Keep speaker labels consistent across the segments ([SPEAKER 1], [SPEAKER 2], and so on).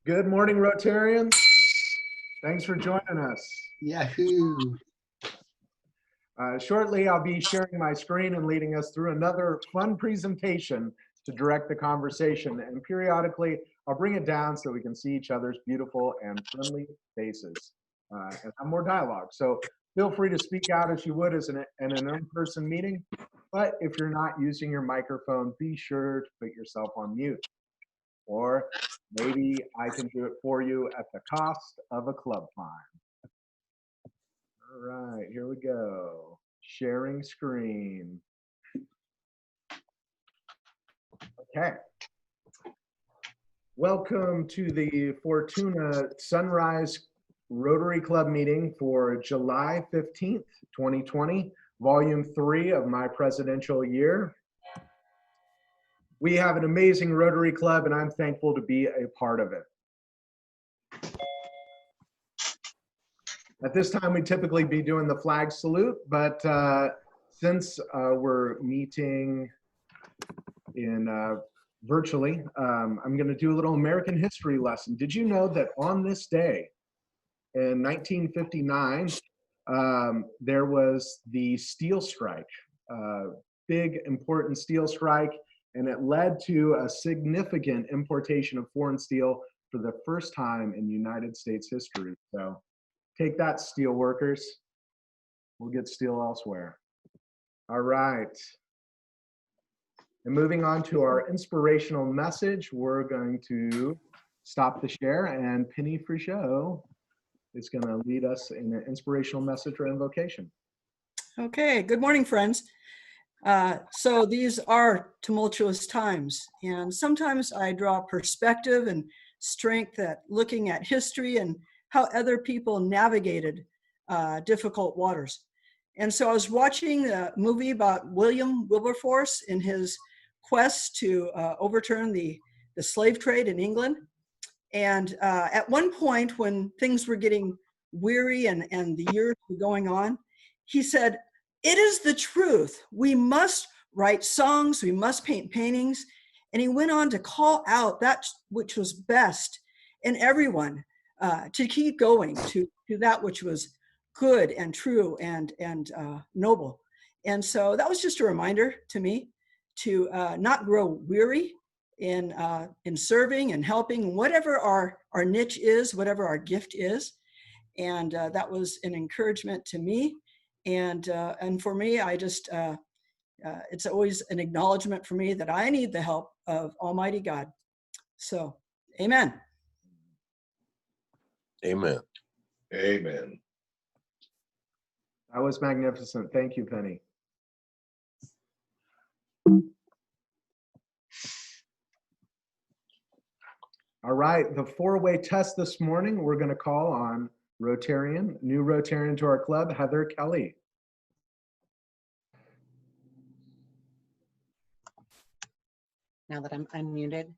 [SPEAKER 1] Good morning, Rotarians. Thanks for joining us.
[SPEAKER 2] Yahoo!
[SPEAKER 1] Shortly, I'll be sharing my screen and leading us through another fun presentation to direct the conversation. And periodically, I'll bring it down so we can see each other's beautiful and friendly faces and have more dialogue. So feel free to speak out as you would in an in-person meeting. But if you're not using your microphone, be sure to put yourself on mute. Or maybe I can do it for you at the cost of a club fine. All right, here we go. Sharing screen. Okay. Welcome to the Fortuna Sunrise Rotary Club meeting for July 15th, 2020, Volume 3 of my presidential year. We have an amazing Rotary Club, and I'm thankful to be a part of it. At this time, we typically be doing the flag salute, but since we're meeting in virtually, I'm going to do a little American history lesson. Did you know that on this day in 1959, there was the steel strike, big important steel strike, and it led to a significant importation of foreign steel for the first time in United States history. So take that, steel workers. We'll get steel elsewhere. All right. And moving on to our inspirational message, we're going to stop the share, and Penny Frichot is going to lead us in an inspirational message or invocation.
[SPEAKER 3] Okay, good morning, friends. So these are tumultuous times, and sometimes I draw perspective and strength at looking at history and how other people navigated difficult waters. And so I was watching a movie about William Wilberforce in his quest to overturn the slave trade in England. And at one point when things were getting weary and the years were going on, he said, "It is the truth. We must write songs, we must paint paintings." And he went on to call out that which was best in everyone, to keep going to that which was good and true and noble. And so that was just a reminder to me to not grow weary in serving and helping, whatever our niche is, whatever our gift is. And that was an encouragement to me. And for me, I just, it's always an acknowledgement for me that I need the help of Almighty God. So, amen.
[SPEAKER 4] Amen.
[SPEAKER 2] Amen.
[SPEAKER 1] That was magnificent. Thank you, Penny. All right, the four-way test this morning, we're going to call on Rotarian, new Rotarian to our club, Heather Kelly.
[SPEAKER 5] Now that I'm unmuted.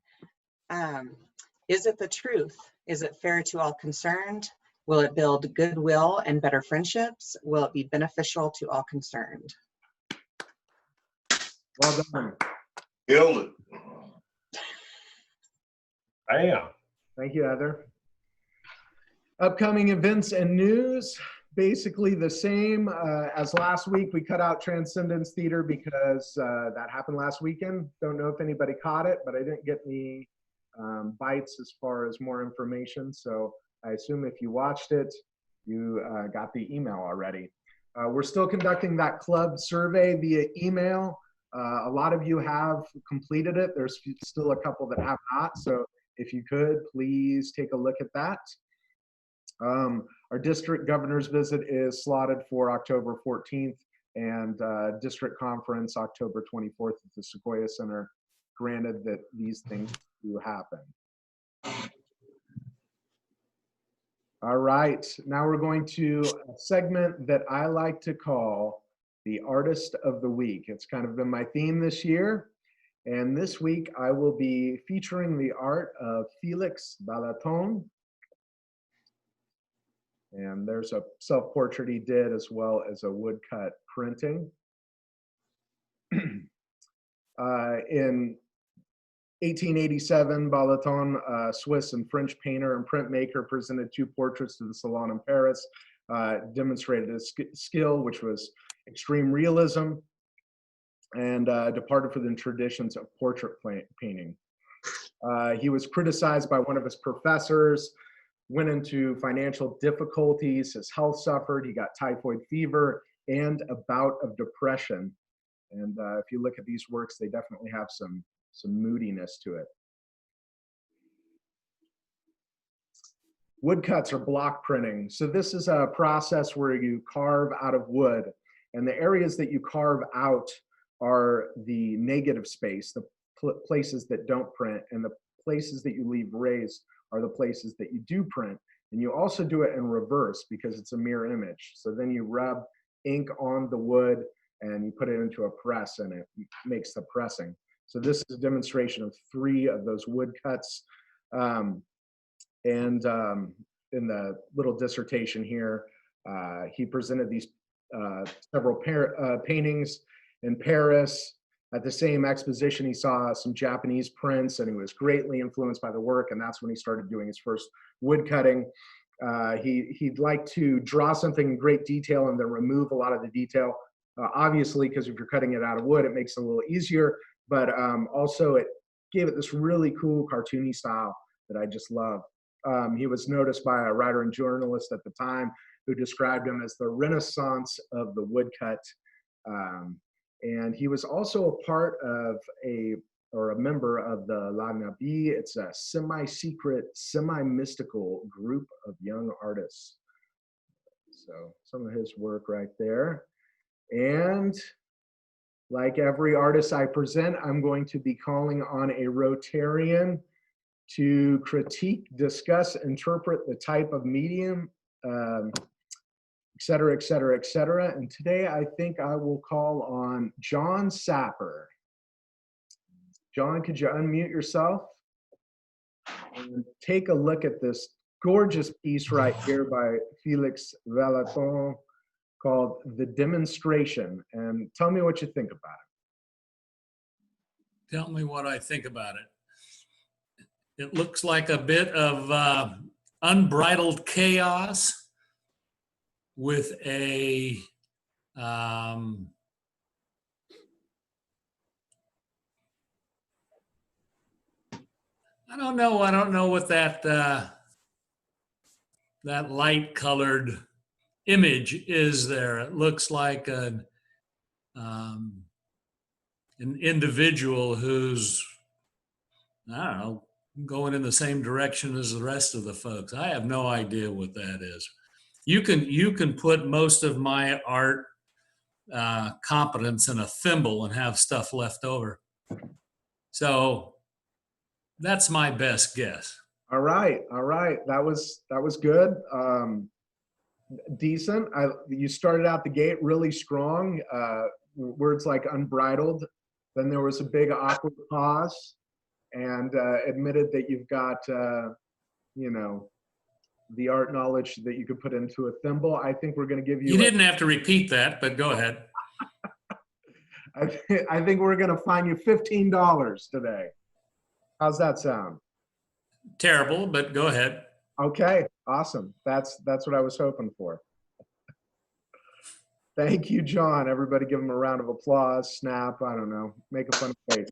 [SPEAKER 5] Is it the truth? Is it fair to all concerned? Will it build goodwill and better friendships? Will it be beneficial to all concerned?
[SPEAKER 1] Well done.
[SPEAKER 2] Killed it. Bam.
[SPEAKER 1] Thank you, Heather. Upcoming events and news, basically the same as last week. We cut out Transcendence Theater because that happened last weekend. Don't know if anybody caught it, but I didn't get any bites as far as more information. So I assume if you watched it, you got the email already. We're still conducting that club survey via email. A lot of you have completed it. There's still a couple that have not. So if you could, please take a look at that. Our district governor's visit is slotted for October 14th and district conference October 24th at the Sequoia Center, granted that these things do happen. All right, now we're going to a segment that I like to call the Artist of the Week. It's kind of been my theme this year. And this week I will be featuring the art of Félix Vallotton. And there's a self-portrait he did as well as a woodcut printing. In 1887, Vallotton, Swiss and French painter and printmaker, presented 2 portraits to the Salon in Paris, demonstrated his skill, which was extreme realism, and departed from the traditions of portrait painting. He was criticized by one of his professors, went into financial difficulties, his health suffered, he got typhoid fever and a bout of depression. And if you look at these works, they definitely have some moodiness to it. Woodcuts or block printing. So this is a process where you carve out of wood, and the areas that you carve out are the negative space, the places that don't print, and the places that you leave raised are the places that you do print. And you also do it in reverse because it's a mirror image. So then you rub ink on the wood and you put it into a press and it makes the pressing. So this is a demonstration of 3 of those woodcuts. In the little dissertation here, he presented these several paintings in Paris. At the same exposition, he saw some Japanese prints and he was greatly influenced by the work, and that's when he started doing his first wood cutting. He'd like to draw something in great detail and then remove a lot of the detail. Obviously, because if you're cutting it out of wood, it makes it a little easier, but also it gave it this really cool cartoony style that I just love. He was noticed by a writer and journalist at the time who described him as the Renaissance of the woodcut. And he was also a part of a member of the La Nabi. It's a semi-secret, semi-mystical group of young artists. So some of his work right there. And like every artist I present, I'm going to be calling on a Rotarian to critique, discuss, interpret the type of medium, et cetera, et cetera, et cetera. And today I think I will call on John Sapper. John, could you unmute yourself and take a look at this gorgeous piece right here by Félix Vallotton called The Demonstration, and tell me what you think about it.
[SPEAKER 4] Tell me what I think about it. It looks like a bit of unbridled chaos with a I don't know what that that light colored image is there. It looks like an individual who's, I don't know, going in the same direction as the rest of the folks. I have no idea what that is. You can put most of my art competence in a thimble and have stuff left over. So that's my best guess.
[SPEAKER 1] All right. That was good. Decent. You started out the gate really strong. Words like unbridled. Then there was a big awkward pause, and admitted that you've got, the art knowledge that you could put into a thimble. I think we're going to give you.
[SPEAKER 4] You didn't have to repeat that, but go ahead.
[SPEAKER 1] I think we're going to fine you $15 today. How's that sound?
[SPEAKER 4] Terrible, but go ahead.
[SPEAKER 1] Okay, awesome. That's what I was hoping for. Thank you, John. Everybody give him a round of applause, snap, I don't know, make a funny face.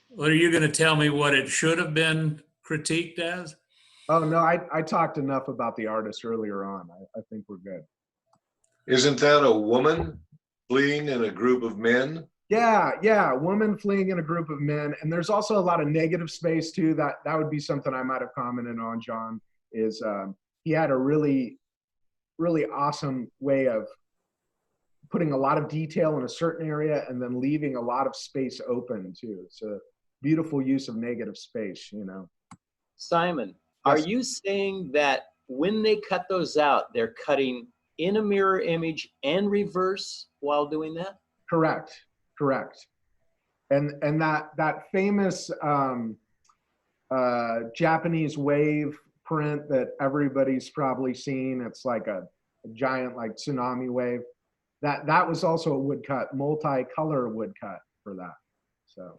[SPEAKER 4] What are you going to tell me what it should have been critiqued as?
[SPEAKER 1] Oh, no, I talked enough about the artist earlier on. I think we're good.
[SPEAKER 2] Isn't that a woman fleeing in a group of men?
[SPEAKER 1] Yeah, woman fleeing in a group of men. And there's also a lot of negative space too. That would be something I might have commented on, John, is he had a really, really awesome way of putting a lot of detail in a certain area and then leaving a lot of space open too. It's a beautiful use of negative space,
[SPEAKER 6] Simon, are you saying that when they cut those out, they're cutting in a mirror image and reverse while doing that?
[SPEAKER 1] Correct. And that famous Japanese wave print that everybody's probably seen, it's like a giant like tsunami wave. That was also a woodcut, multi-color woodcut for that. So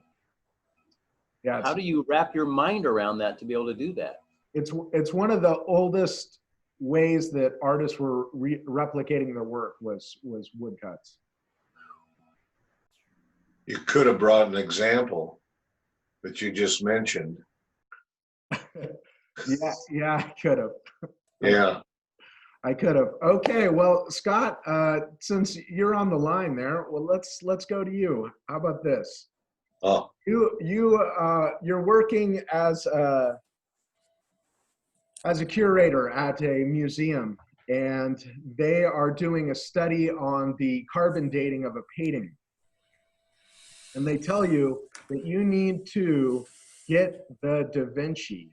[SPEAKER 1] Yeah,
[SPEAKER 6] How do you wrap your mind around that to be able to do that?
[SPEAKER 1] it's one of the oldest ways that artists were replicating their work was woodcuts.
[SPEAKER 2] You could have brought an example that you just mentioned.
[SPEAKER 1] Yeah, I could have.
[SPEAKER 2] Yeah.
[SPEAKER 1] I could have. Okay, well, Scott, since you're on the line there, well, let's go to you. How about this?
[SPEAKER 2] Oh,
[SPEAKER 1] You're working as a curator at a museum, and they are doing a study on the carbon dating of a painting. And they tell you that you need to get the Da Vinci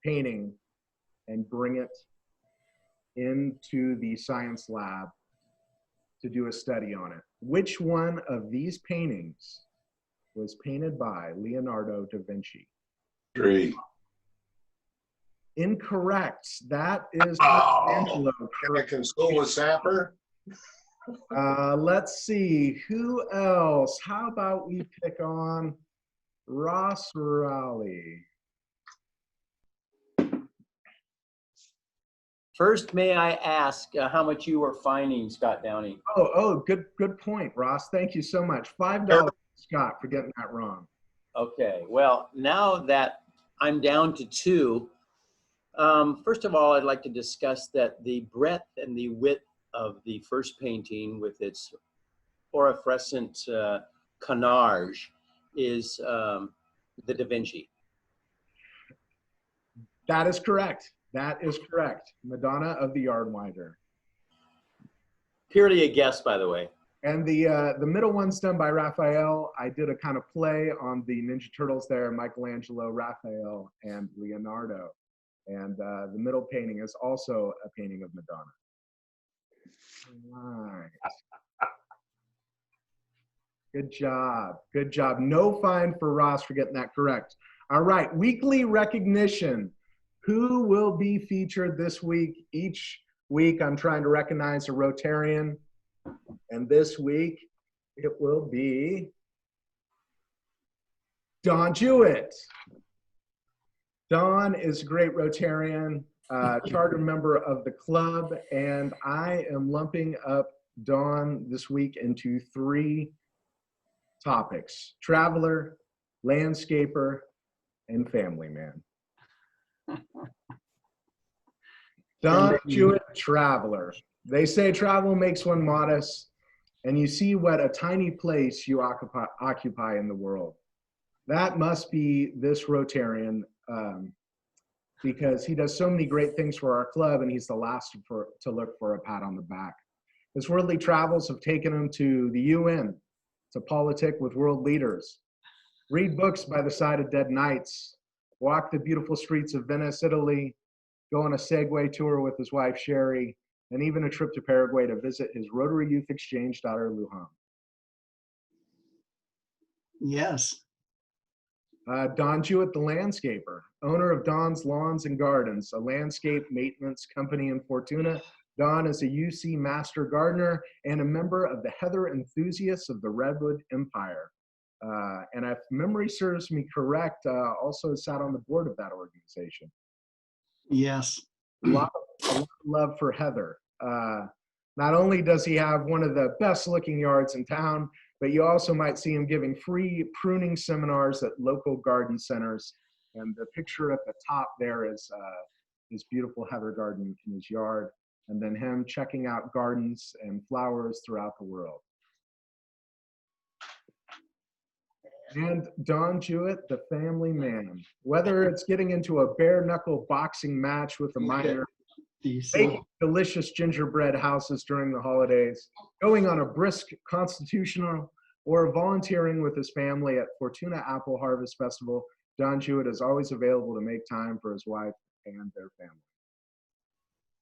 [SPEAKER 1] painting and bring it into the science lab to do a study on it. Which one of these paintings was painted by Leonardo da Vinci?
[SPEAKER 2] 3.
[SPEAKER 1] Incorrect. That is
[SPEAKER 2] Oh,
[SPEAKER 1] Michelangelo.
[SPEAKER 2] can I console with Sapper?
[SPEAKER 1] Let's see, who else? How about we pick on Ross Raleigh?
[SPEAKER 6] First, may I ask how much you were fining Scott Downey?
[SPEAKER 1] Oh, good point, Ross. Thank you so much. $5, Scott, for getting that wrong.
[SPEAKER 6] Okay, well, now that I'm down to 2, first of all, I'd like to discuss that the breadth and the width of the first painting with its phosphorescent carnage is the Da Vinci.
[SPEAKER 1] That is correct. That is correct. Madonna of the Yardwinder.
[SPEAKER 6] Purely a guess, by the way.
[SPEAKER 1] And the middle one's done by Raphael. I did a kind of play on the Ninja Turtles there, Michelangelo, Raphael, and Leonardo. And the middle painting is also a painting of Madonna. All right. Good job. Good job. No fine for Ross for getting that correct. All right. Weekly recognition. Who will be featured this week? Each week, I'm trying to recognize a Rotarian. And this week, it will be Don Jewett. Don is a great Rotarian, charter member of the club, and I am lumping up Don this week into 3 topics: traveler, landscaper, and family man. Don Jewett, traveler. They say travel makes one modest, and you see what a tiny place you occupy in the world. That must be this Rotarian, because he does so many great things for our club, and he's the last to look for a pat on the back. His worldly travels have taken him to the UN, to politic with world leaders, read books by the side of dead knights, walk the beautiful streets of Venice, Italy, go on a Segway tour with his wife, Sherry, and even a trip to Paraguay to visit his Rotary Youth Exchange daughter, Lujan.
[SPEAKER 7] Yes.
[SPEAKER 1] Don Jewett, the landscaper, owner of Don's Lawns and Gardens, a landscape maintenance company in Fortuna. Don is a UC Master Gardener and a member of the Heather Enthusiasts of the Redwood Empire. And if memory serves me correct, also sat on the board of that organization.
[SPEAKER 7] Yes.
[SPEAKER 1] A lot of love for Heather. Not only does he have one of the best looking yards in town, but you also might see him giving free pruning seminars at local garden centers. And the picture at the top there is his beautiful Heather garden in his yard, and then him checking out gardens and flowers throughout the world. And Don Jewett, the family man. Whether it's getting into a bare knuckle boxing match with a minor, baking delicious gingerbread houses during the holidays, going on a brisk constitutional, or volunteering with his family at Fortuna Apple Harvest Festival, Don Jewett is always available to make time for his wife and their family.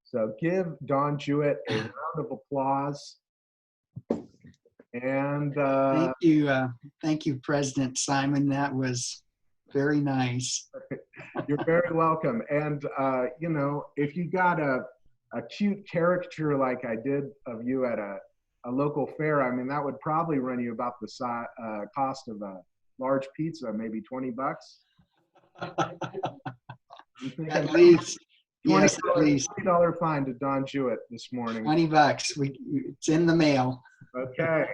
[SPEAKER 1] So give Don Jewett a round of applause. And
[SPEAKER 7] thank you, President Simon. That was very nice.
[SPEAKER 1] You're very welcome. And you know, if you got a cute caricature like I did of you at a local fair, I mean, that would probably run you about the cost of large pizza, maybe $20.
[SPEAKER 7] At least, yes, at least
[SPEAKER 1] $20 fine to Don Jewett this morning.
[SPEAKER 7] $20. It's in the mail.
[SPEAKER 1] Okay.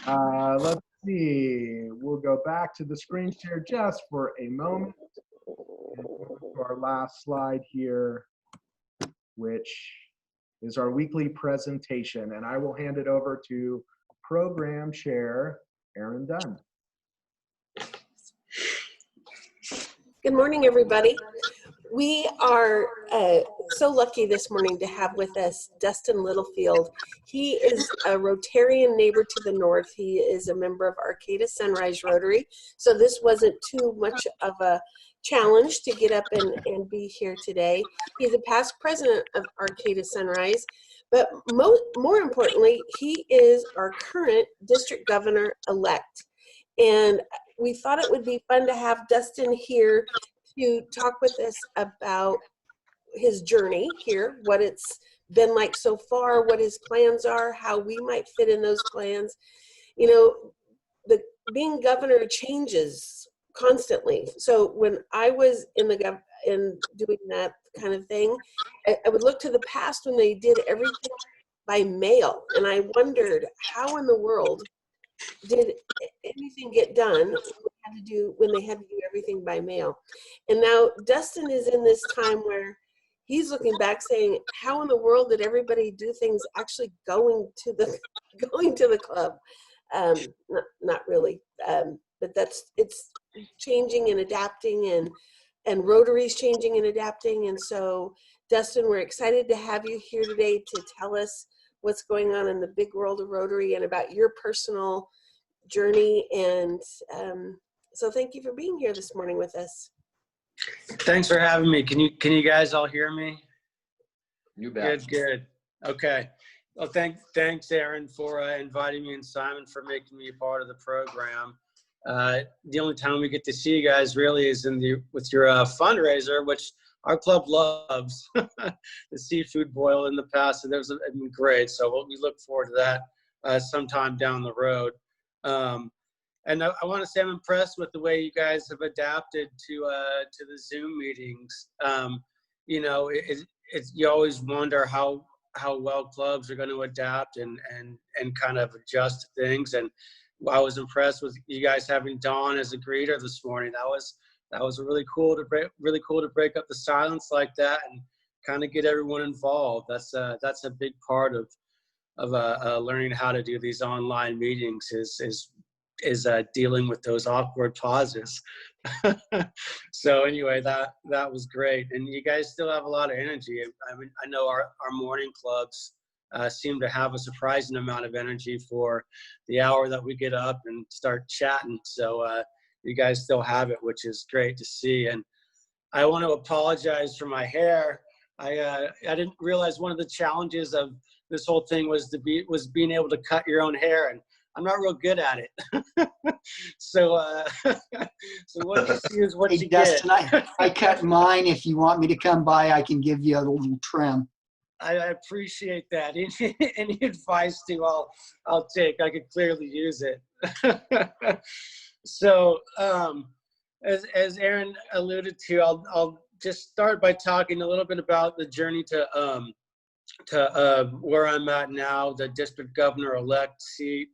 [SPEAKER 1] Let's see. We'll go back to the screen share just for a moment. And go to our last slide here, which is our weekly presentation. And I will hand it over to Program Chair Aaron Dunn.
[SPEAKER 8] Good morning, everybody. We are so lucky this morning to have with us Dustin Littlefield. He is a Rotarian neighbor to the north. He is a member of Arcata Sunrise Rotary. So this wasn't too much of a challenge to get up and be here today. He's a past president of Arcata Sunrise, but more importantly, he is our current district governor-elect. And we thought it would be fun to have Dustin here to talk with us about his journey here, what it's been like so far, what his plans are, how we might fit in those plans. You know, being governor changes constantly. So when I was in doing that kind of thing, I would look to the past when they did everything by mail, and I wondered how in the world did anything get done when they had to do everything by mail. And now Dustin is in this time where he's looking back saying, how in the world did everybody do things actually going to the club? Not really, but it's changing and adapting, and Rotary's changing and adapting. And so Dustin, we're excited to have you here today to tell us what's going on in the big world of Rotary and about your personal journey. And so thank you for being here this morning with us.
[SPEAKER 9] Thanks for having me. Can you guys all hear me?
[SPEAKER 2] You bet.
[SPEAKER 9] Good. Okay. Well, thanks, Aaron, for inviting me, and Simon for making me a part of the program. The only time we get to see you guys really is with your fundraiser, which our club loves. The seafood boil in the past, and it's been great. So we look forward to that sometime down the road. And I want to say I'm impressed with the way you guys have adapted to the Zoom meetings. You know, you always wonder how well clubs are going to adapt and kind of adjust to things. And I was impressed with you guys having Dawn as a greeter this morning. That was really cool to break up the silence like that and kind of get everyone involved. That's a big part of learning how to do these online meetings is dealing with those awkward pauses. So anyway, that was great. And you guys still have a lot of energy. I mean, I know our morning clubs seem to have a surprising amount of energy for the hour that we get up and start chatting. So you guys still have it, which is great to see. And I want to apologize for my hair. I didn't realize one of the challenges of this whole thing was being able to cut your own hair, and I'm not real good at it. So what you see is what you
[SPEAKER 7] Dustin,
[SPEAKER 9] get.
[SPEAKER 7] I cut mine. If you want me to come by, I can give you a little trim.
[SPEAKER 9] I appreciate that. Any advice I'll take. I could clearly use it. So as Aaron alluded to, I'll just start by talking a little bit about the journey to where I'm at now, the district governor-elect seat.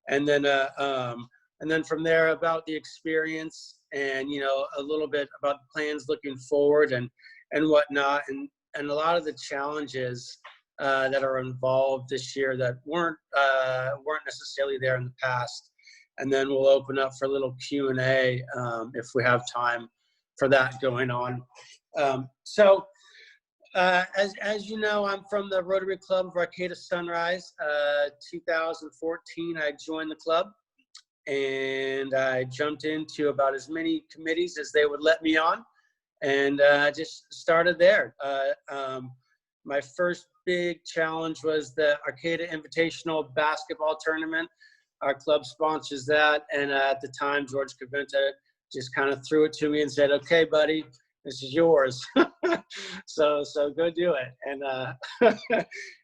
[SPEAKER 9] And then from there about the experience and, you know, a little bit about plans looking forward and whatnot, and a lot of the challenges that are involved this year that weren't necessarily there in the past. And then we'll open up for a little Q&A if we have time for that going on. So as you know, I'm from the Rotary Club of Arcata Sunrise. 2014, I joined the club, and I jumped into about as many committees as they would let me on, and just started there. My first big challenge was the Arcata Invitational Basketball Tournament. Our club sponsors that, and at the time, George Caventa just kind of threw it to me and said, "Okay, buddy, this is yours." So go do it. And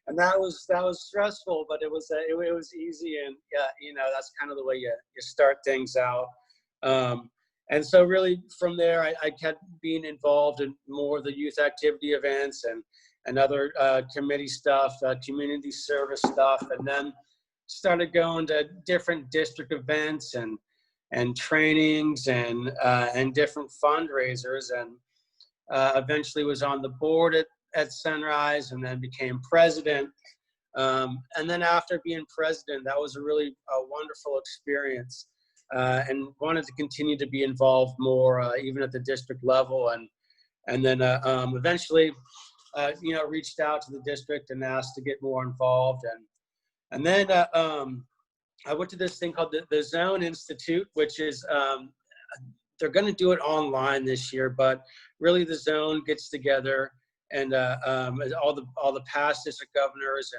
[SPEAKER 9] and that was stressful, but it was easy, and you know, that's kind of the way you start things out. And so really from there, I kept being involved in more of the youth activity events and other committee stuff, community service stuff, and then started going to different district events and trainings and different fundraisers, and eventually was on the board at Sunrise, and then became president. And then after being president, that was a really wonderful experience, and wanted to continue to be involved more, even at the district level. And then eventually, you know, reached out to the district and asked to get more involved. And then I went to this thing called the Zone Institute, which is, they're going to do it online this year, but really the Zone gets together, and all the past district governors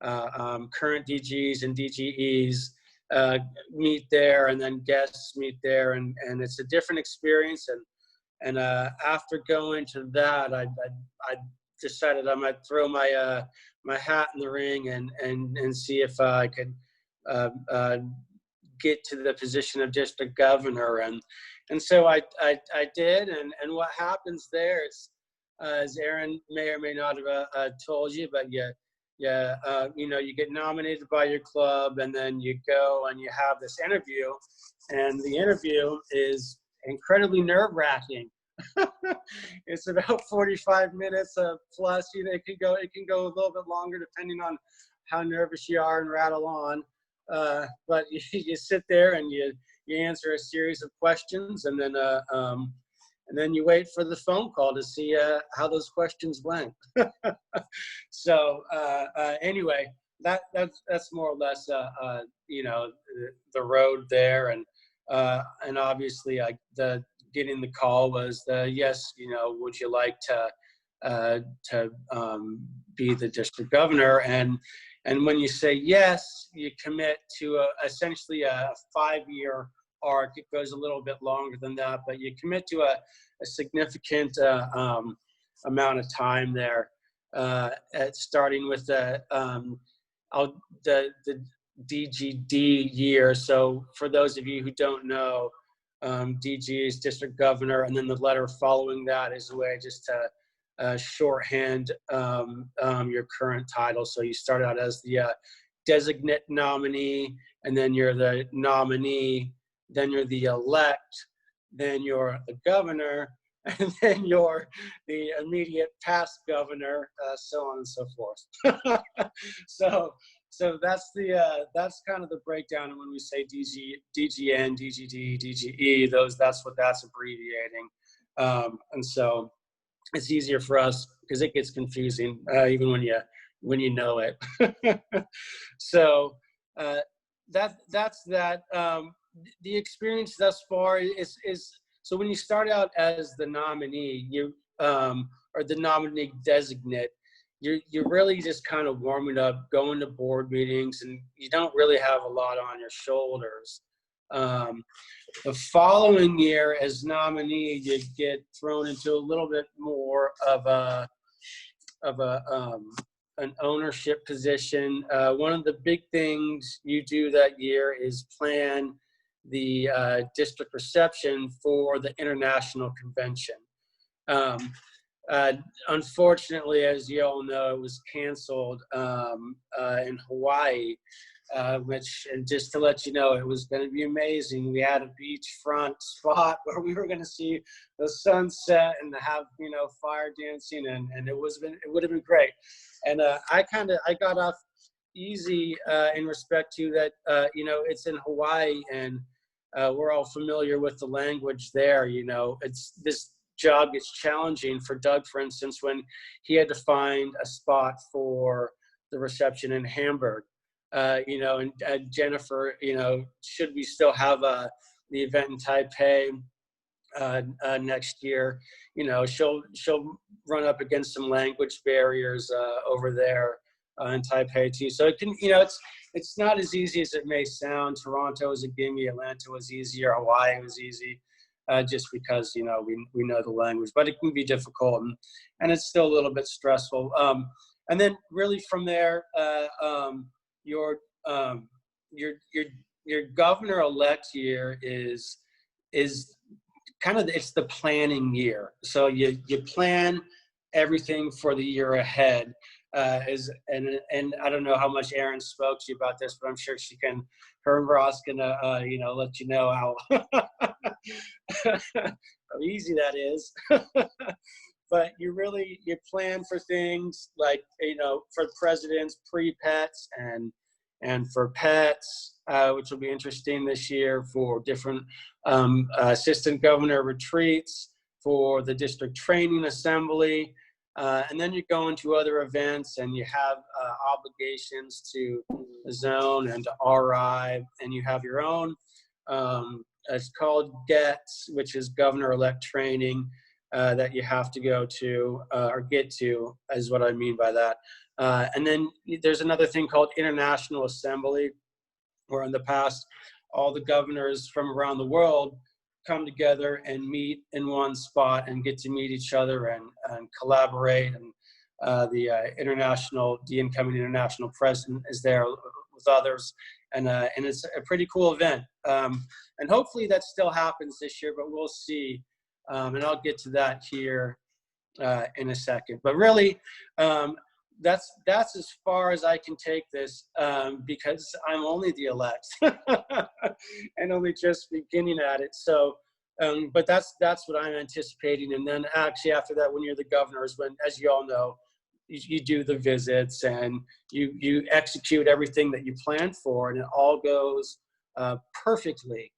[SPEAKER 9] and current DGs and DGEs meet there, and then guests meet there, and it's a different experience. And after going to that, I decided I might throw my my hat in the ring and see if I could get to the position of district governor. And so I did, and what happens there is, as Aaron may or may not have told you, but you know, you get nominated by your club, and then you go and you have this interview, and the interview is incredibly nerve-wracking. It's about 45 minutes plus. You know, it can go a little bit longer depending on how nervous you are and rattle on. But you sit there and you answer a series of questions, and then you wait for the phone call to see how those questions went. So anyway, that's more or less you know, the road there, and obviously the getting the call was yes, you know, would you like to be the district governor? And when you say yes, you commit to essentially a 5-year arc. It goes a little bit longer than that, but you commit to a significant amount of time there, at starting with the DGD year. So for those of you who don't know, DG is district governor, and then the letter following that is a way just to shorthand your current title. So you start out as the designate nominee, and then you're the nominee, then you're the elect, then you're the governor, and then you're the immediate past governor, so on and so forth. So that's kind of the breakdown. And when we say DGN, DGD, DGE, that's what that's abbreviating. And so it's easier for us because it gets confusing even when you know it. So that's that. The experience thus far is so when you start out as the nominee, or the nominee designate, you're really just kind of warming up, going to board meetings, and you don't really have a lot on your shoulders. The following year as nominee, you get thrown into a little bit more of an ownership position. One of the big things you do that year is plan the district reception for the international convention. Unfortunately, as you all know, it was canceled in Hawaii, which, and just to let you know, it was going to be amazing. We had a beachfront spot where we were going to see the sunset and have, you know, fire dancing, and it would have been great. And I got off easy in respect to that. You know, it's in Hawaii, and we're all familiar with the language there. You know, this job gets challenging for Doug, for instance, when he had to find a spot for the reception in Hamburg. You know, and Jennifer, you know, should we still have the event in Taipei next year? You know, she'll run up against some language barriers over there in Taipei too. So it can, you know, it's not as easy as it may sound. Toronto is a gimme, Atlanta was easier, Hawaii was easy. just because, you know, we know the language, but it can be difficult, and it's still a little bit stressful. And then really from there, your governor-elect year is kind of, it's the planning year. So you plan everything for the year ahead. And I don't know how much Erin spoke to you about this, but I'm sure her and Ross can you know, let you know how how easy that is. But you plan for things like, you know, for presidents, pre-pets and for pets, which will be interesting this year, for different assistant governor retreats, for the district training assembly. And then you go into other events and you have obligations to the zone and to RI, and you have your own, it's called GETS, which is governor-elect training, that you have to go to or get to, is what I mean by that. And then there's another thing called International Assembly, where in the past, all the governors from around the world come together and meet in one spot and get to meet each other and collaborate. And the incoming international president is there with others. And it's a pretty cool event. And hopefully that still happens this year, but we'll see. And I'll get to that here in a second. But really, that's as far as I can take this, because I'm only the elect and only just beginning at it. So, but that's what I'm anticipating. And then actually after that, when you're the governor, is when, as you all know, you do the visits and you execute everything that you planned for, and it all goes perfectly.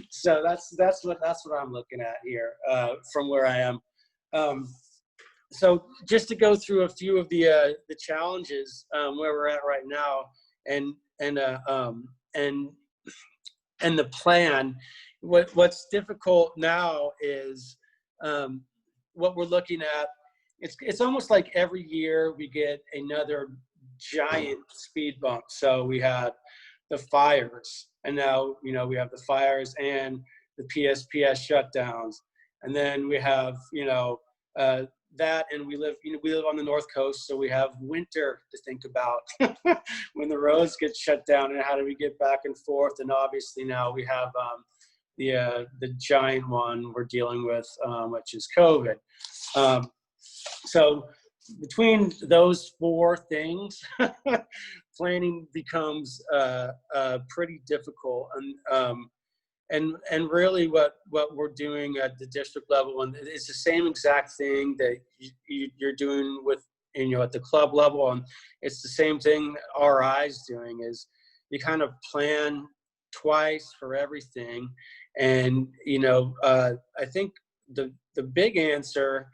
[SPEAKER 9] So that's what I'm looking at here from where I am. So just to go through a few of the challenges where we're at right now, and the plan. What's difficult now is what we're looking at. It's almost like every year we get another giant speed bump. So we had the fires, and now, you know, we have the fires and the PSPS shutdowns, and then we have, you know, that, and we live on the North Coast, so we have winter to think about when the roads get shut down, and how do we get back and forth. And obviously now we have the giant one we're dealing with, which is COVID. So between those four things, planning becomes pretty difficult. And really what we're doing at the district level, and it's the same exact thing that you're doing with, you know, at the club level, and it's the same thing RI's doing, is you kind of plan twice for everything. And, you know, I think the big answer,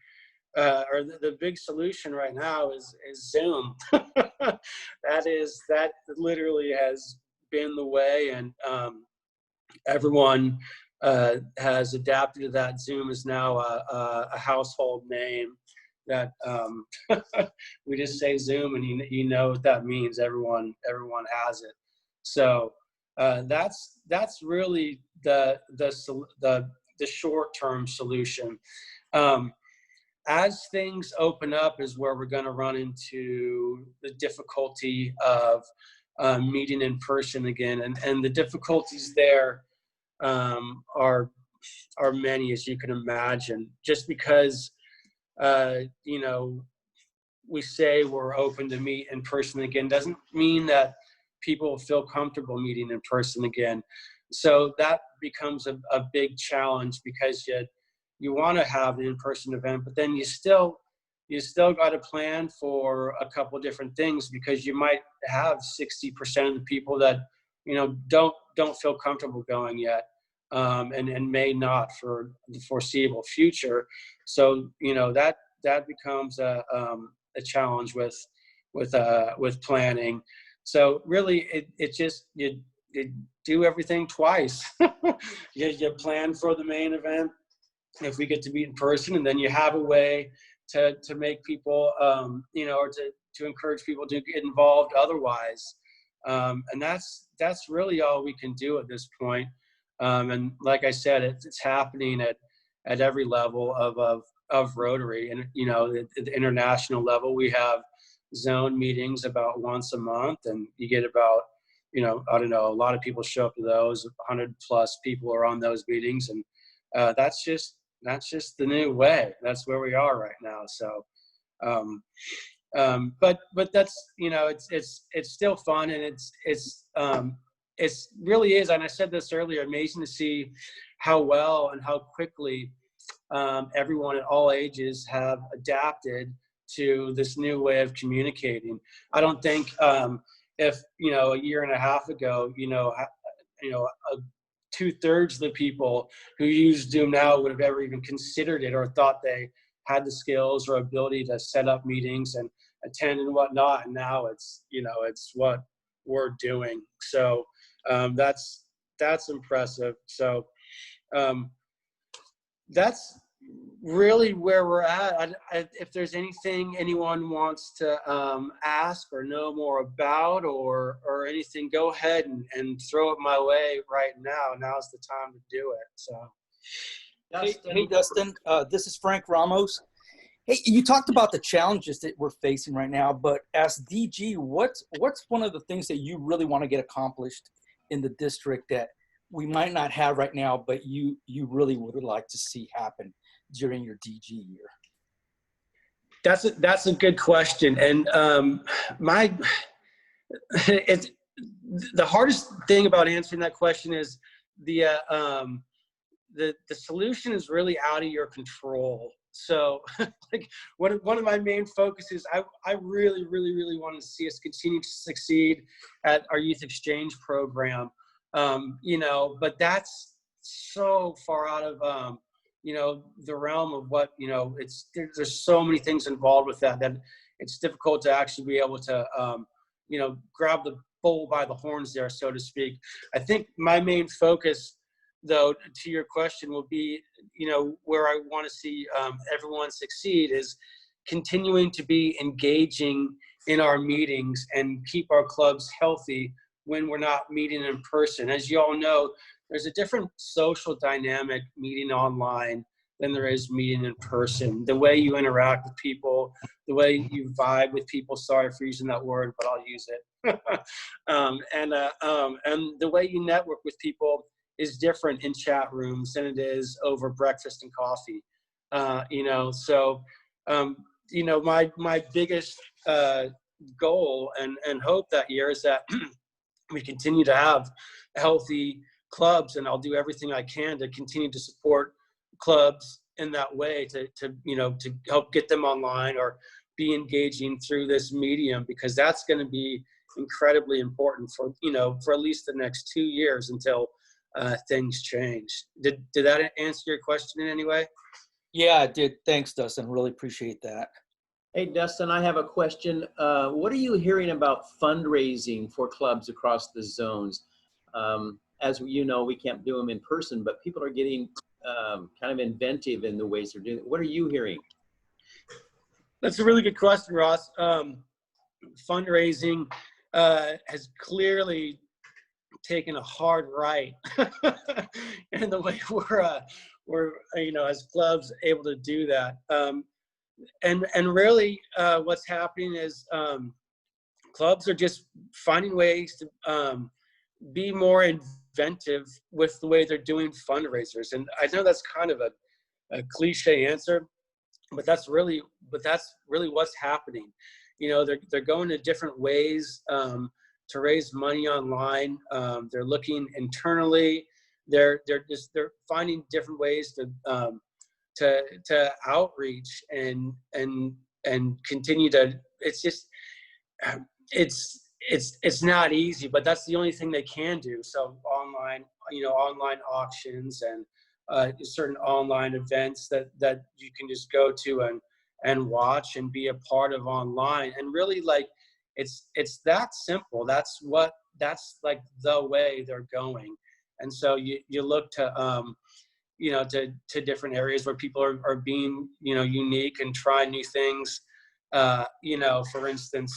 [SPEAKER 9] or the big solution right now is Zoom. That literally has been the way, and everyone has adapted to that. Zoom is now a household name that we just say Zoom, and you know what that means. Everyone has it. So that's really the short-term solution. As things open up is where we're going to run into the difficulty of meeting in person again, and the difficulties there are many, as you can imagine. Just because you know, we say we're open to meet in person again doesn't mean that people feel comfortable meeting in person again. So that becomes a big challenge, because you want to have an in-person event, but then you still got to plan for a couple of different things, because you might have 60% of the people that, you know, don't feel comfortable going yet, and may not for the foreseeable future. So, you know, that becomes a challenge with planning. So really, it just you do everything twice. You plan for the main event, if we get to meet in person, and then you have a way to make people, you know, or to encourage people to get involved otherwise. And that's really all we can do at this point. And like I said, it's happening at every level of Rotary. And, you know, at the international level, we have zone meetings about once a month, and you get about, you know, I don't know, a lot of people show up to those. 100 plus people are on those meetings, and that's just the new way. That's where we are right now. So, but that's, you know, it's still fun, and it's really is. And I said this earlier, amazing to see how well and how quickly everyone at all ages have adapted to this new way of communicating. I don't think if, you know, a year and a half ago, you know, 2/3 of the people who use Zoom now would have ever even considered it or thought they had the skills or ability to set up meetings and attend and whatnot. And now it's, you know, it's what we're doing. So that's impressive. So that's really where we're at. If there's anything anyone wants to ask or know more about or anything, go ahead and throw it my way right now. Now's the time to do it. So,
[SPEAKER 10] Hey Dustin, this is Frank Ramos. Hey, you talked about the challenges that we're facing right now, but as DG, what's one of the things that you really want to get accomplished in the district that we might not have right now, but you really would like to see happen during your DG year?
[SPEAKER 9] That's a good question. And it's the hardest thing about answering that question is the solution is really out of your control. So like one of my main focuses, I really want to see us continue to succeed at our youth exchange program. You know, but that's so far out of, you know, the realm of what, you know, there's so many things involved with that it's difficult to actually be able to, you know, grab the bull by the horns there, so to speak. I think my main focus, though, to your question will be, you know, where I want to see everyone succeed is continuing to be engaging in our meetings and keep our clubs healthy when we're not meeting in person. As you all know, there's a different social dynamic meeting online than there is meeting in person. The way you interact with people, the way you vibe with people, sorry for using that word, but I'll use it. And the way you network with people is different in chat rooms than it is over breakfast and coffee. You know, so, you know, my biggest goal and hope that year is that we continue to have healthy clubs, and I'll do everything I can to continue to support clubs in that way to you know, to help get them online or be engaging through this medium, because that's going to be incredibly important for, you know, for at least the next 2 years until things change. Did that answer your question in any way?
[SPEAKER 10] Yeah, it did. Thanks, Dustin. Really appreciate that.
[SPEAKER 6] Hey, Dustin, I have a question. What are you hearing about fundraising for clubs across the zones? As you know, we can't do them in person, but people are getting kind of inventive in the ways they're doing it. What are you hearing?
[SPEAKER 9] That's a really good question, Ross. Fundraising has clearly taken a hard right in the way we're you know, as clubs able to do that. And really what's happening is clubs are just finding ways to be more inventive with the way they're doing fundraisers. And I know that's kind of a cliche answer, but that's really what's happening. You know, they're going to different ways to raise money online. They're looking internally. They're finding different ways to outreach and continue to. It's just it's not easy, but that's the only thing they can do. So online, you know, online auctions and certain online events that you can just go to and watch and be a part of online. And really, like, it's that simple. That's like the way they're going. And so you look to you know, to different areas where people are being, you know, unique and trying new things. You know, for instance,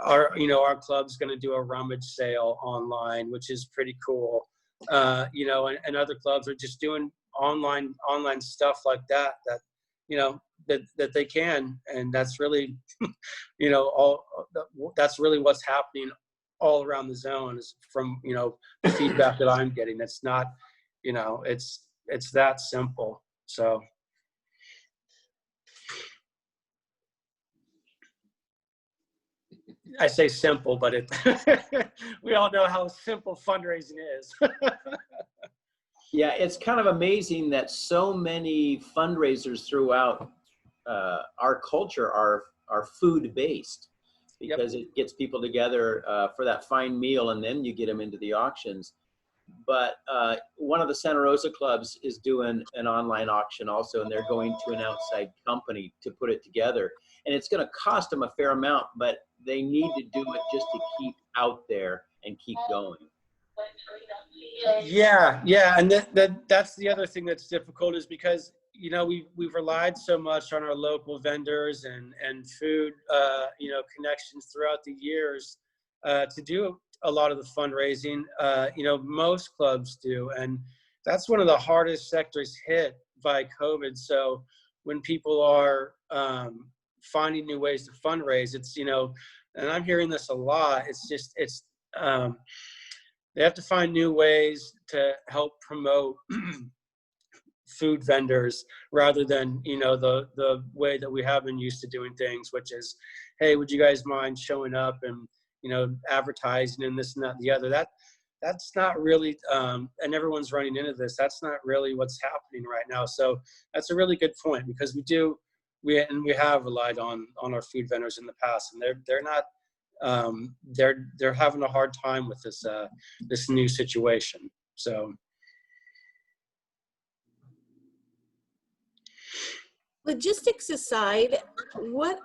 [SPEAKER 9] our club's going to do a rummage sale online, which is pretty cool. you know, and other clubs are just doing online stuff like that, you know, that they can. And that's really, you know, that's really what's happening all around the zone is from, you know, the feedback that I'm getting. It's not, you know, it's that simple. So. I say simple, but we all know how simple fundraising is.
[SPEAKER 6] Yeah, it's kind of amazing that so many fundraisers throughout our culture are food-based, because it gets people together for that fine meal, and then you get them into the auctions. But one of the Santa Rosa clubs is doing an online auction also, and they're going to an outside company to put it together. And it's going to cost them a fair amount, but they need to do it just to keep out there and keep going.
[SPEAKER 9] Yeah, and that's the other thing that's difficult, is because, you know, we've relied so much on our local vendors and food, you know, connections throughout the years to do a lot of the fundraising. You know, most clubs do, and that's one of the hardest sectors hit by COVID. So when people are finding new ways to fundraise, it's, you know, and I'm hearing this a lot, they have to find new ways to help promote food vendors rather than, you know, the way that we have been used to doing things, which is, hey, would you guys mind showing up and, you know, advertising and this and that and the other. That's not really, and everyone's running into this. That's not really what's happening right now. So that's a really good point, because we have relied on our food vendors in the past, and they're not. They're having a hard time with this new situation. So,
[SPEAKER 8] Logistics aside, what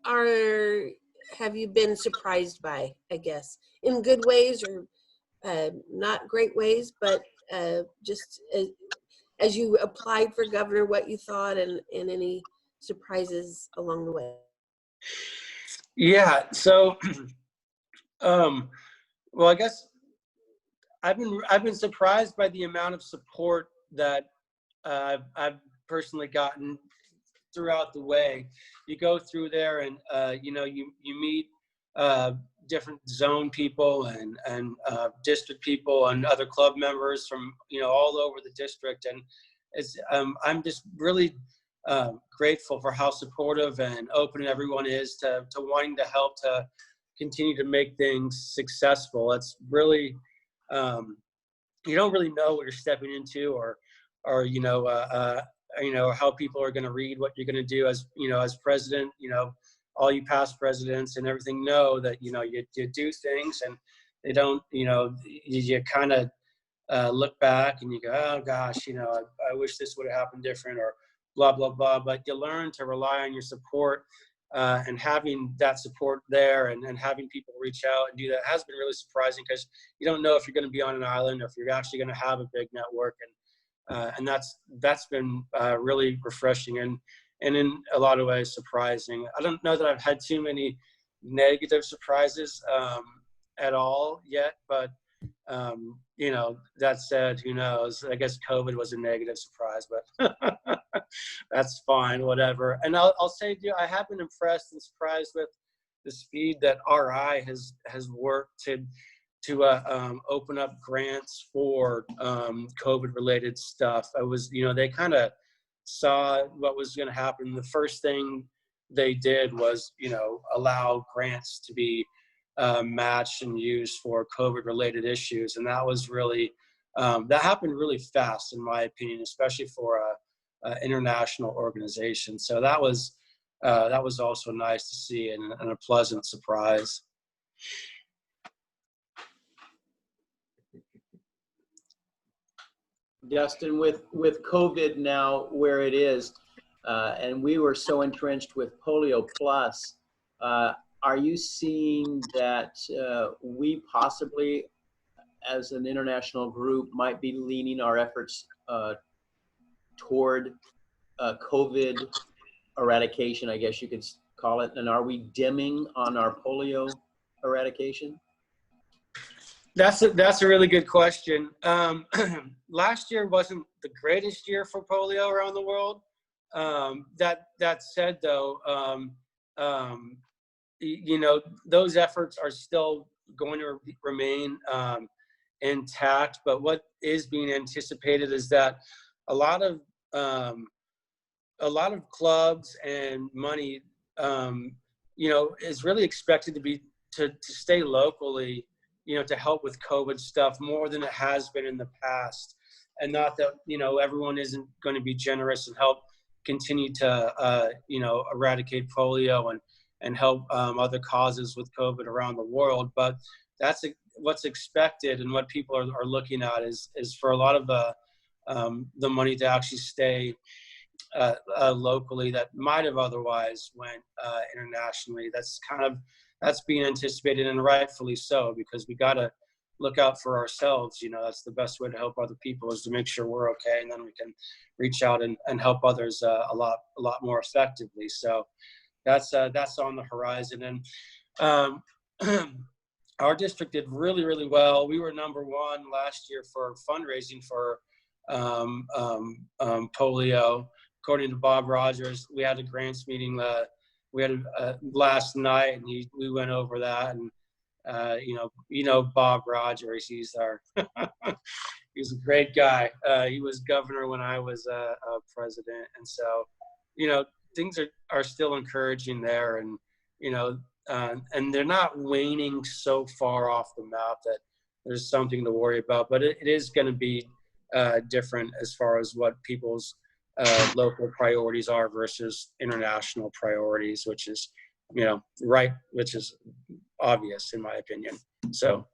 [SPEAKER 8] have you been surprised by, I guess, in good ways or not great ways, but just as you applied for governor, what you thought, and any surprises along the way?
[SPEAKER 9] yeah. So, well, I guess I've been surprised by the amount of support that I've personally gotten throughout the way. You go through there, and you know, you meet different zone people and district people and other club members from, you know, all over the district, and it's I'm just really grateful for how supportive and open everyone is to wanting to help to continue to make things successful. It's really you don't really know what you're stepping into, or you know, how people are going to read what you're going to do as, you know, as president. You know, all you past presidents and everything know that, you know, you do things, and they don't, you know, you kind of look back and you go, oh gosh, you know, I wish this would have happened different, or blah, blah, blah. But you learn to rely on your support, and having that support there, and having people reach out and do that has been really surprising, because you don't know if you're going to be on an island or if you're actually going to have a big network. And that's been really refreshing and in a lot of ways surprising. I don't know that I've had too many negative surprises at all yet, but you know, that said, who knows? I guess COVID was a negative surprise, but that's fine, whatever. And I'll say, I have been impressed and surprised with the speed that RI has worked to open up grants for COVID-related stuff. You know, they kind of saw what was going to happen. The first thing they did was, you know, allow grants to be matched and used for COVID-related issues, and that was really that happened really fast, in my opinion, especially for a international organization. So that was also nice to see, and a pleasant surprise.
[SPEAKER 6] Dustin, with COVID now where it is, and we were so entrenched with Polio Plus, are you seeing that we possibly, as an international group, might be leaning our efforts toward COVID eradication, I guess you could call it? And are we dimming on our polio eradication?
[SPEAKER 9] That's a really good question. Last year wasn't the greatest year for polio around the world. That said, though, you know, those efforts are still going to remain intact. But what is being anticipated is that a lot of clubs and money, you know, is really expected to stay locally, you know, to help with COVID stuff more than it has been in the past. And not that, you know, everyone isn't going to be generous and help continue to, you know, eradicate polio and help other causes with COVID around the world. But that's what's expected, and what people are looking at is for a lot of the money to actually stay locally that might have otherwise went internationally. That's being anticipated, and rightfully so, because we got to look out for ourselves. You know, that's the best way to help other people, is to make sure we're okay, and then we can reach out and help others a lot more effectively. So that's on the horizon. And our district did really, really well. We were #1 last year for fundraising for polio. According to Bob Rogers, we had a grants meeting last night, and we went over that. And you know Bob Rogers, he's he's a great guy. He was governor when I was president, and so, you know, things are still encouraging there, and you know, and they're not waning so far off the map that there's something to worry about. But it is going to be different as far as what people's local priorities are versus international priorities, which is, you know, which is obvious in my opinion. So.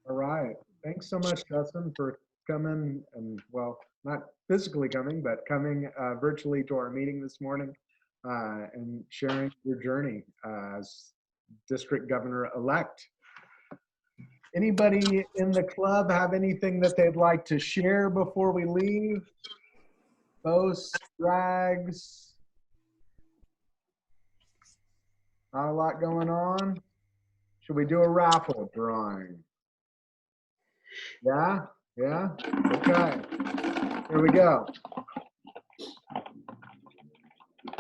[SPEAKER 1] All right. Thanks so much, Dustin, for coming, and well, not physically coming, but coming virtually to our meeting this morning and sharing your journey as district governor-elect. Anybody in the club have anything that they'd like to share before we leave? Boasts, brags? Not a lot going on. Should we do a raffle drawing? Yeah? Yeah? Okay. Here we go.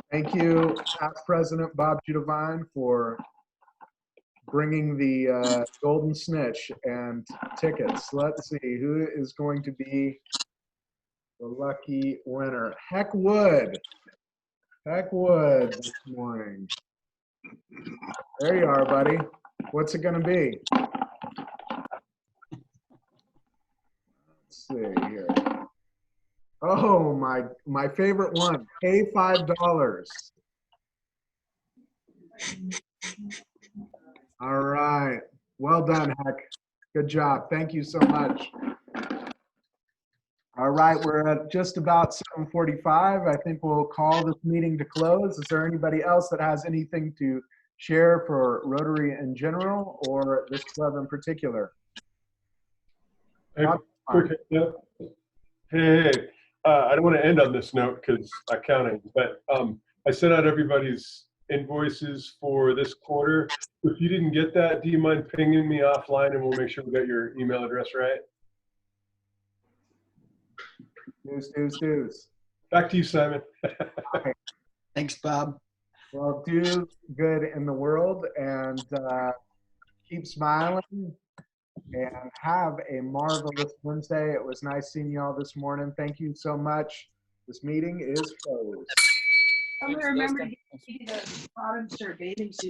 [SPEAKER 1] Thank you, past President Bob Judevine, for bringing the golden snitch and tickets. Let's see who is going to be the lucky winner. Heck Wood this morning. There you are, buddy. What's it going to be? Let's see here. Oh, my favorite one. Pay $5. All right. Well done, Heck. Good job. Thank you so much. All right, we're at just about 7:45. I think we'll call this meeting to close. Is there anybody else that has anything to share for Rotary in general or this club in particular?
[SPEAKER 11] Quick note. Hey, I don't want to end on this note because I'm counting, but I sent out everybody's invoices for this quarter. If you didn't get that, do you mind pinging me offline, and we'll make sure we got your email address right?
[SPEAKER 1] News.
[SPEAKER 11] Back to you, Simon.
[SPEAKER 1] Okay.
[SPEAKER 7] Thanks, Bob.
[SPEAKER 1] Well, do good in the world, and keep smiling, and have a marvelous Wednesday. It was nice seeing you all this morning. Thank you so much. This meeting is closed.
[SPEAKER 12] Remember to give you the bottom shirt bathing suit.